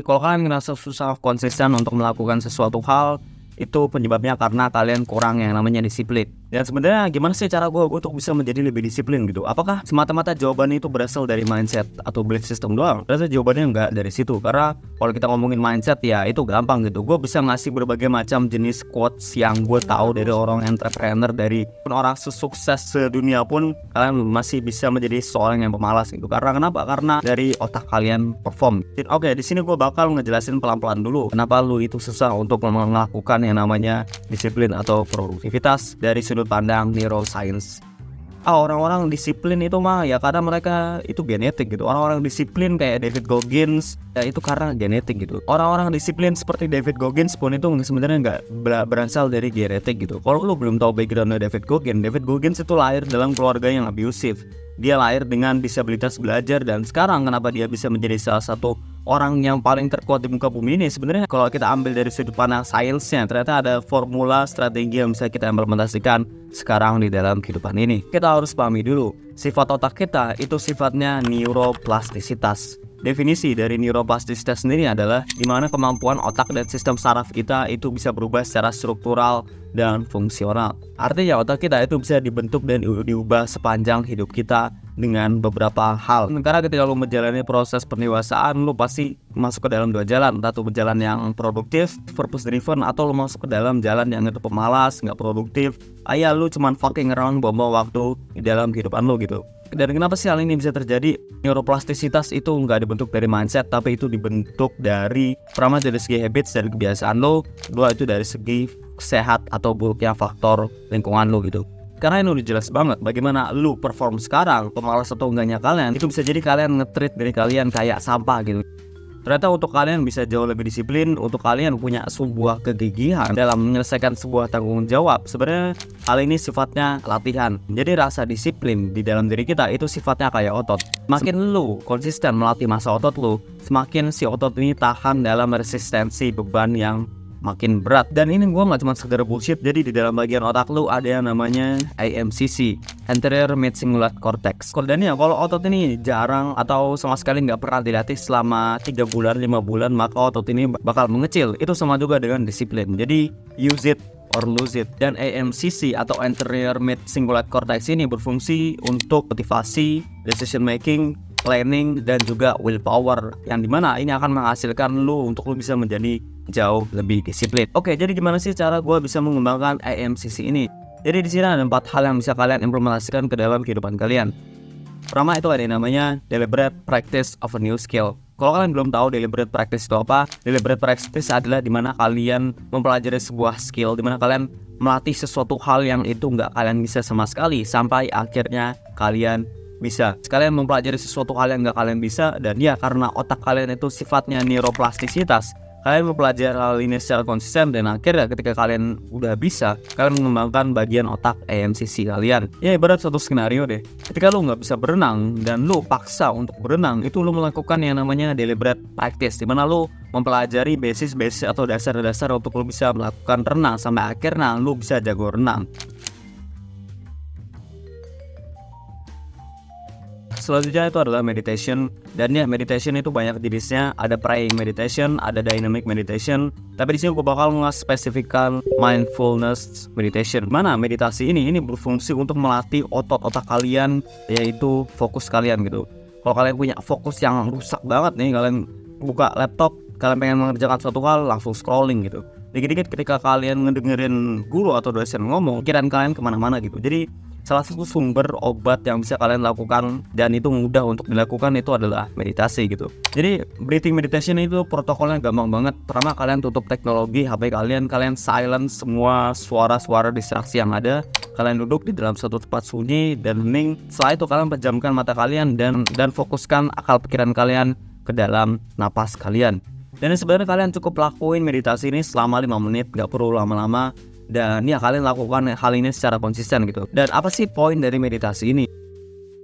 Kalau kalian ngerasa susah konsisten untuk melakukan sesuatu hal, itu penyebabnya karena kalian kurang yang namanya disiplin. Dan sebenarnya gimana sih cara gue untuk bisa menjadi lebih disiplin gitu? Apakah semata-mata jawabannya itu berasal dari mindset atau belief system doang? Ternyata jawabannya nggak dari situ. Karena kalau kita ngomongin mindset ya itu gampang gitu. Gue bisa ngasih berbagai macam jenis quotes yang gue tahu dari orang entrepreneur, dari orang sesukses sedunia pun kalian masih bisa menjadi seorang yang pemalas gitu. Karena kenapa? Karena dari otak kalian perform. Oke, di sini gue bakal ngejelasin pelan-pelan dulu kenapa lu itu susah untuk melakukan yang namanya disiplin atau produktivitas dari sudut pandang neuroscience. Orang-orang disiplin itu mah ya karena mereka itu genetik gitu. Orang-orang disiplin kayak David Goggins ya itu karena genetik gitu. Orang-orang disiplin seperti David Goggins pun itu sebenarnya nggak berasal dari genetik gitu. Kalau lu belum tahu backgroundnya David Goggins itu lahir dalam keluarga yang abusive. Dia lahir dengan disabilitas belajar, dan sekarang kenapa dia bisa menjadi salah satu orang yang paling terkuat di muka bumi ini? Sebenarnya kalau kita ambil dari sudut pandang sainsnya, ternyata ada formula strategi yang bisa kita implementasikan sekarang di dalam kehidupan ini. Kita harus pahami dulu, sifat otak kita itu sifatnya neuroplastisitas. Definisi dari neuroplastisitas sendiri adalah di mana kemampuan otak dan sistem saraf kita itu bisa berubah secara struktural dan fungsional. Artinya otak kita itu bisa dibentuk dan diubah sepanjang hidup kita dengan beberapa hal. Karena ketika lu menjalani proses pendewasaan, lu pasti masuk ke dalam dua jalan, entah itu jalan yang produktif, purpose driven, atau lu masuk ke dalam jalan yang itu pemalas, nggak produktif. Lu cuman fucking around, buang-buang waktu di dalam kehidupan lu gitu. Dan kenapa sih hal ini bisa terjadi? Neuroplastisitas itu nggak dibentuk dari mindset, tapi itu dibentuk dari pertama dari segi habits, dari kebiasaan lo, dua itu dari segi sehat atau buruknya faktor lingkungan lo gitu. Karena ini udah jelas banget bagaimana lu perform sekarang, pemalas atau enggaknya kalian, itu bisa jadi kalian nge-treat diri kalian kayak sampah gitu. Ternyata untuk kalian bisa jauh lebih disiplin, untuk kalian punya sebuah kegigihan dalam menyelesaikan sebuah tanggung jawab, sebenarnya hal ini sifatnya latihan. Jadi rasa disiplin di dalam diri kita itu sifatnya kayak otot. Semakin lu konsisten melatih masa otot lu, semakin si otot ini tahan dalam resistensi beban yang makin berat. Dan ini gue gak cuma sekedar bullshit. Jadi di dalam bagian otak lu ada yang namanya AMCC, Anterior Midcingulate Cortex. Dan ya kalau otot ini jarang atau sama sekali gak pernah dilatih selama 3 bulan, 5 bulan, maka otot ini bakal mengecil. Itu sama juga dengan disiplin. Jadi use it or lose it. Dan AMCC atau Anterior Midcingulate Cortex ini berfungsi untuk motivasi, decision making, planning, dan juga willpower, yang dimana ini akan menghasilkan lu untuk lu bisa menjadi jauh lebih disiplin. Oke, jadi gimana sih cara gue bisa mengembangkan AMCC ini? Jadi di sini ada 4 hal yang bisa kalian implementasikan ke dalam kehidupan kalian. Pertama itu ada yang namanya deliberate practice of a new skill. Kalau kalian belum tahu deliberate practice itu apa, deliberate practice adalah dimana kalian mempelajari sebuah skill, dimana kalian melatih sesuatu hal yang itu nggak kalian bisa sama sekali sampai akhirnya kalian bisa. Sekalian mempelajari sesuatu hal yang nggak kalian bisa, dan ya karena otak kalian itu sifatnya neuroplastisitas, kalian mempelajari hal ini secara konsisten, dan akhirnya ketika kalian udah bisa, kalian mengembangkan bagian otak AMCC kalian. Ya ibarat satu skenario deh, ketika lu nggak bisa berenang dan lu paksa untuk berenang, itu lu melakukan yang namanya deliberate practice, dimana lu mempelajari basis atau dasar-dasar untuk lu bisa melakukan renang sampai akhirnya lu bisa jago renang. Selanjutnya itu adalah meditation. Dan ya, meditation itu banyak jenisnya. Ada praying meditation, ada dynamic meditation. Tapi di sini gue bakal spesifikkan mindfulness meditation. Mana meditasi ini berfungsi untuk melatih otot-otak kalian, yaitu fokus kalian gitu. Kalau kalian punya fokus yang rusak banget nih, kalian buka laptop, kalian pengen mengerjakan suatu hal, langsung scrolling gitu. Dikit-dikit ketika kalian ngedengerin guru atau dosen ngomong, pikiran kalian kemana-mana gitu. Jadi salah satu sumber obat yang bisa kalian lakukan dan itu mudah untuk dilakukan itu adalah meditasi gitu. Jadi breathing meditation itu protokolnya gampang banget. Pertama, kalian tutup teknologi HP kalian silent semua suara-suara distraksi yang ada. Kalian duduk di dalam satu tempat sunyi dan hening. Setelah itu kalian pejamkan mata kalian dan fokuskan akal pikiran kalian ke dalam napas kalian. Dan sebenarnya kalian cukup lakuin meditasi ini selama 5 menit, gak perlu lama-lama. Dan ya kalian lakukan hal ini secara konsisten gitu. Dan apa sih poin dari meditasi ini?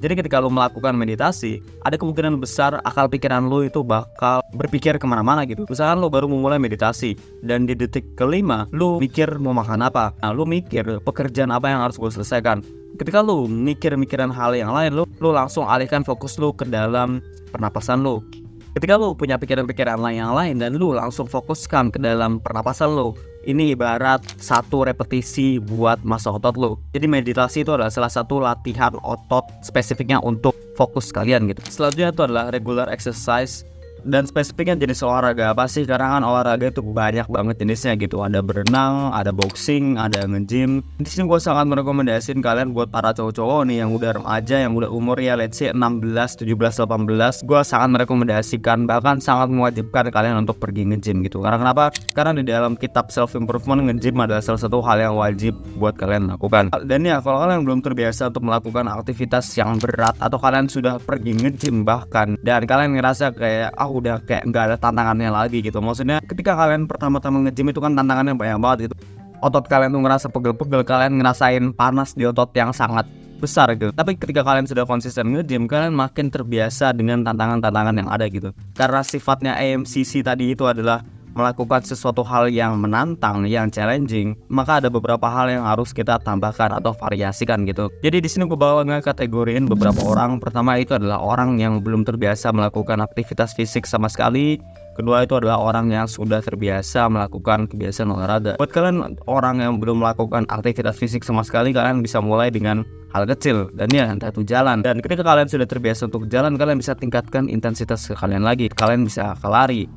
Jadi ketika lo melakukan meditasi, ada kemungkinan besar akal pikiran lo itu bakal berpikir kemana-mana gitu. Misalkan lo baru memulai meditasi, dan di detik kelima lo mikir mau makan apa. Nah, lo mikir pekerjaan apa yang harus gue selesaikan. Ketika lo mikir-mikiran hal yang lain, lo langsung alihkan fokus lo ke dalam pernapasan lo. Ketika lu punya pikiran-pikiran yang lain dan lu langsung fokuskan ke dalam pernapasan lu, ini ibarat satu repetisi buat masa otot lu. Jadi meditasi itu adalah salah satu latihan otot spesifiknya untuk fokus kalian gitu. Selanjutnya itu adalah regular exercise. Dan spesifiknya jenis olahraga apa sih? Karena kan olahraga itu banyak banget jenisnya gitu. Ada berenang, ada boxing, ada nge-gym. Di sini gue sangat merekomendasiin kalian buat para cowok-cowok nih yang udah remaja, yang udah umur ya let's say 16, 17, 18. Gue sangat merekomendasikan, bahkan sangat mewajibkan kalian untuk pergi nge-gym gitu. Karena kenapa? Karena di dalam kitab self improvement, nge-gym adalah salah satu hal yang wajib buat kalian lakukan. Dan ya kalau kalian belum terbiasa untuk melakukan aktivitas yang berat, atau kalian sudah pergi nge-gym bahkan, dan kalian ngerasa kayak udah kayak nggak ada tantangannya lagi gitu. Maksudnya ketika kalian pertama-tama nge-gym itu kan tantangannya banyak banget gitu. Otot kalian tuh ngerasa pegel-pegel, kalian ngerasain panas di otot yang sangat besar gitu. Tapi ketika kalian sudah konsisten nge-gym, kalian makin terbiasa dengan tantangan-tantangan yang ada gitu. Karena sifatnya AMCC tadi itu adalah melakukan sesuatu hal yang menantang, yang challenging, maka ada beberapa hal yang harus kita tambahkan atau variasikan gitu. Jadi di sini gue bakal nge-kategoriin beberapa orang. Pertama itu adalah orang yang belum terbiasa melakukan aktivitas fisik sama sekali. Kedua itu adalah orang yang sudah terbiasa melakukan kebiasaan olahraga. Buat kalian orang yang belum melakukan aktivitas fisik sama sekali, kalian bisa mulai dengan hal kecil, dan ya entah itu jalan. Dan ketika kalian sudah terbiasa untuk jalan, kalian bisa tingkatkan intensitas kalian lagi. Kalian bisa lari.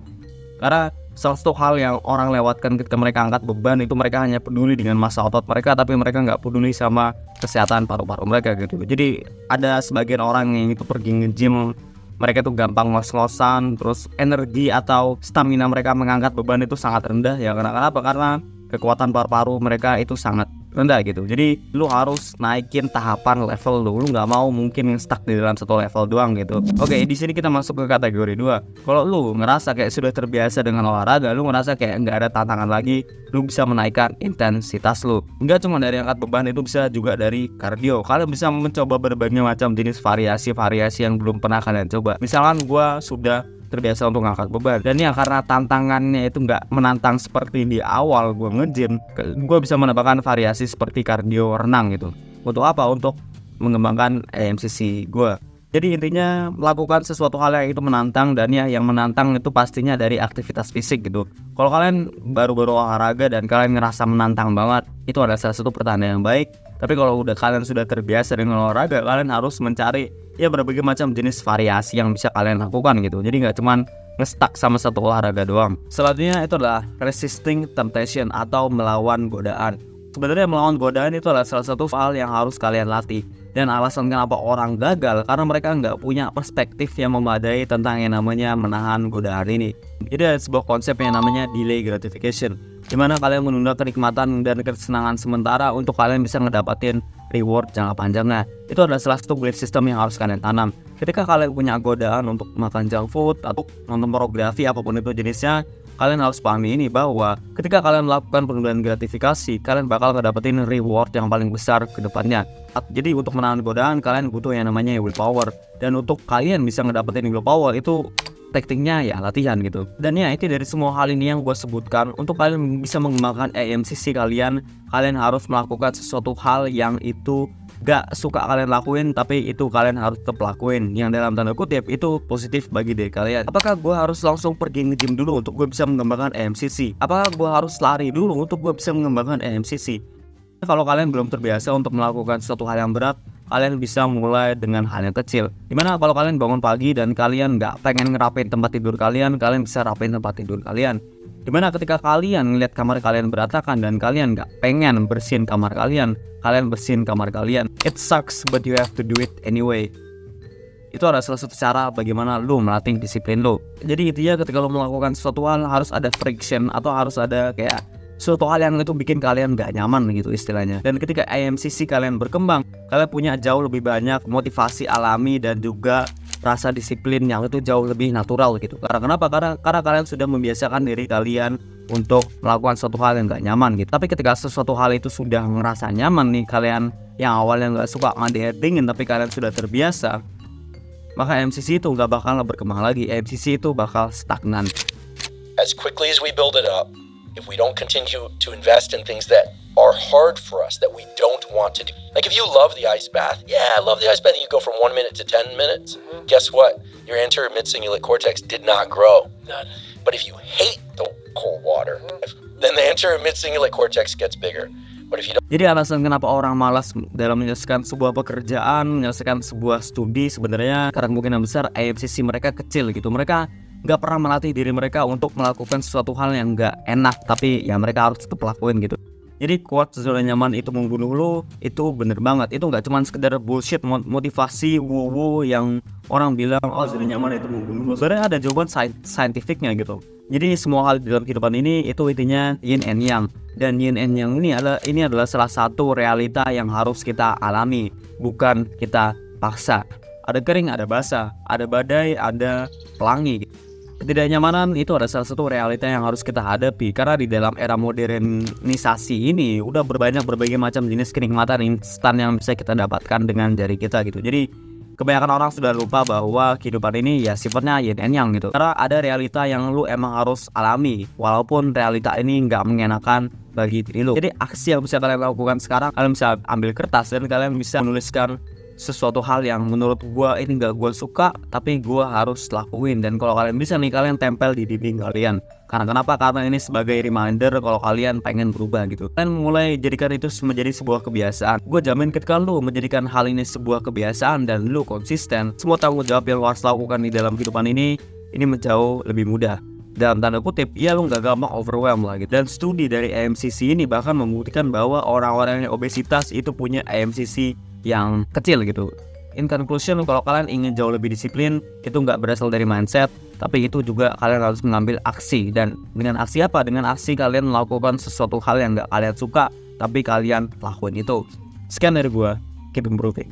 Karena salah satu hal yang orang lewatkan ketika mereka angkat beban itu mereka hanya peduli dengan massa otot mereka, tapi mereka nggak peduli sama kesehatan paru-paru mereka gitu. Jadi ada sebagian orang yang itu pergi nge-gym, mereka tuh gampang ngos-ngosan, terus energi atau stamina mereka mengangkat beban itu sangat rendah ya. Kenapa? Karena kekuatan paru-paru mereka itu sangat rendah gitu. Jadi lu harus naikin tahapan level lu nggak mau mungkin stuck di dalam satu level doang gitu. Oke, di sini kita masuk ke kategori 2. Kalau lu ngerasa kayak sudah terbiasa dengan olahraga, lu ngerasa kayak nggak ada tantangan lagi, lu bisa menaikkan intensitas lu. Nggak cuma dari angkat beban, itu bisa juga dari kardio. Kalian bisa mencoba berbagai macam jenis variasi yang belum pernah kalian coba. Misalkan gua sudah terbiasa untuk ngangkat beban, dan ya karena tantangannya itu nggak menantang seperti di awal gue nge-gym, gue bisa menambahkan variasi seperti kardio, renang gitu. Untuk apa? Untuk mengembangkan AMCC gue. Jadi intinya melakukan sesuatu hal yang itu menantang, dan ya yang menantang itu pastinya dari aktivitas fisik gitu. Kalau kalian baru-baru olahraga dan kalian ngerasa menantang banget, itu adalah salah satu pertanda yang baik. Tapi kalau kalian sudah terbiasa dengan olahraga, kalian harus mencari ya berbagai macam jenis variasi yang bisa kalian lakukan gitu. Jadi nggak cuman ngestak sama satu olahraga doang. Selanjutnya itu adalah resisting temptation atau melawan godaan. Sebenarnya melawan godaan itu adalah salah satu hal yang harus kalian latih. Dan alasan kenapa orang gagal karena mereka nggak punya perspektif yang memadai tentang yang namanya menahan godaan ini. Jadi ada sebuah konsep yang namanya delay gratification, dimana kalian menunda kenikmatan dan kesenangan sementara untuk kalian bisa ngedapatin reward jangka panjangnya. Itu adalah salah satu belief system yang harus kalian tanam. Ketika kalian punya godaan untuk makan junk food atau nonton pornografi apapun itu jenisnya, kalian harus pahami ini bahwa ketika kalian melakukan penundaan gratifikasi, kalian bakal ngedapetin reward yang paling besar ke depannya. Jadi untuk menahan godaan kalian butuh yang namanya willpower, dan untuk kalian bisa ngedapetin willpower itu tekniknya ya latihan gitu. Dan ya itu dari semua hal ini yang gue sebutkan, untuk kalian bisa mengembangkan AMCC kalian harus melakukan sesuatu hal yang itu gak suka kalian lakuin, tapi itu kalian harus tetap lakuin, yang dalam tanda kutip itu positif bagi diri kalian. Apakah gue harus langsung pergi nge-gym dulu untuk gue bisa mengembangkan AMCC? Apakah gue harus lari dulu untuk gue bisa mengembangkan AMCC? Kalau kalian belum terbiasa untuk melakukan sesuatu hal yang berat, kalian bisa mulai dengan hal yang kecil. Dimana kalau kalian bangun pagi dan kalian nggak pengen ngerapiin tempat tidur kalian bisa rapiin tempat tidur kalian. Dimana ketika kalian ngeliat kamar kalian berantakan dan kalian nggak pengen bersihin kamar kalian bersihin kamar kalian. It sucks but you have to do it anyway. Itu adalah salah satu cara bagaimana lu melatih disiplin lu. Jadi intinya ketika lu melakukan sesuatu hal harus ada friction atau harus ada kayak suatu hal yang itu bikin kalian gak nyaman gitu istilahnya. Dan ketika AMCC kalian berkembang, kalian punya jauh lebih banyak motivasi alami dan juga rasa disiplin yang itu jauh lebih natural gitu. Karena kenapa? Karena kalian sudah membiasakan diri kalian untuk melakukan suatu hal yang gak nyaman gitu. Tapi ketika sesuatu hal itu sudah ngerasa nyaman nih, kalian yang awalnya gak suka ngedetingin tapi kalian sudah terbiasa, maka AMCC itu gak bakal berkembang lagi. AMCC itu bakal stagnan. As quickly as we build it up, if we don't continue to invest in things that are hard for us that we don't want to do. Like if you love the ice bath, yeah, I love the ice bath, you go from 1 minute to 10 minutes, guess what? Your anterior mid-cingulate cortex did not grow. None. But if you hate the cold water, then the anterior mid-cingulate cortex gets bigger. But if you don't... Jadi alasan kenapa orang malas dalam menyelesaikan sebuah pekerjaan, menyelesaikan sebuah studi, sebenarnya karena kemungkinan besar AMCC mereka kecil gitu. Mereka nggak pernah melatih diri mereka untuk melakukan sesuatu hal yang nggak enak, tapi ya mereka harus tetap lakuin gitu. Jadi quote zona nyaman itu membunuh lo, itu bener banget. Itu nggak cuma sekedar bullshit motivasi woo yang orang bilang oh zona nyaman itu membunuh lo. Sebenarnya ada jawaban scientificnya gitu. Jadi semua hal di dalam kehidupan ini itu intinya yin and yang. Dan yin and yang ini adalah salah satu realita yang harus kita alami, bukan kita paksa. Ada kering, ada basah, ada badai, ada pelangi. Ketidaknyamanan itu adalah salah satu realita yang harus kita hadapi, karena di dalam era modernisasi ini udah berbagai macam jenis kenikmatan instan yang bisa kita dapatkan dengan jari kita gitu. Jadi kebanyakan orang sudah lupa bahwa kehidupan ini ya sifatnya yin and yang gitu. Karena ada realita yang lu emang harus alami, walaupun realita ini nggak mengenakan bagi diri lu. Jadi aksi yang bisa kalian lakukan sekarang, kalian bisa ambil kertas dan kalian bisa menuliskan sesuatu hal yang menurut gua ini gak gua suka tapi gua harus lakuin. Dan kalau kalian bisa nih, kalian tempel di dinding kalian. Karena kenapa? Karena ini sebagai reminder kalau kalian pengen berubah gitu. Kalian mulai jadikan itu menjadi sebuah kebiasaan. Gua jamin ketika lu menjadikan hal ini sebuah kebiasaan dan lu konsisten, semua tanggung jawab yang lu harus lakukan di dalam kehidupan ini menjauh lebih mudah. Dalam tanda kutip, ya lu gak gampang overwhelm lah gitu. Dan studi dari AMCC ini bahkan membuktikan bahwa orang-orang yang obesitas itu punya AMCC yang kecil gitu. In conclusion, kalau kalian ingin jauh lebih disiplin, itu nggak berasal dari mindset, tapi itu juga kalian harus mengambil aksi. Dan dengan aksi apa? Dengan aksi kalian melakukan sesuatu hal yang nggak kalian suka, tapi kalian lakuin itu. Sekian dari gua, keep improving.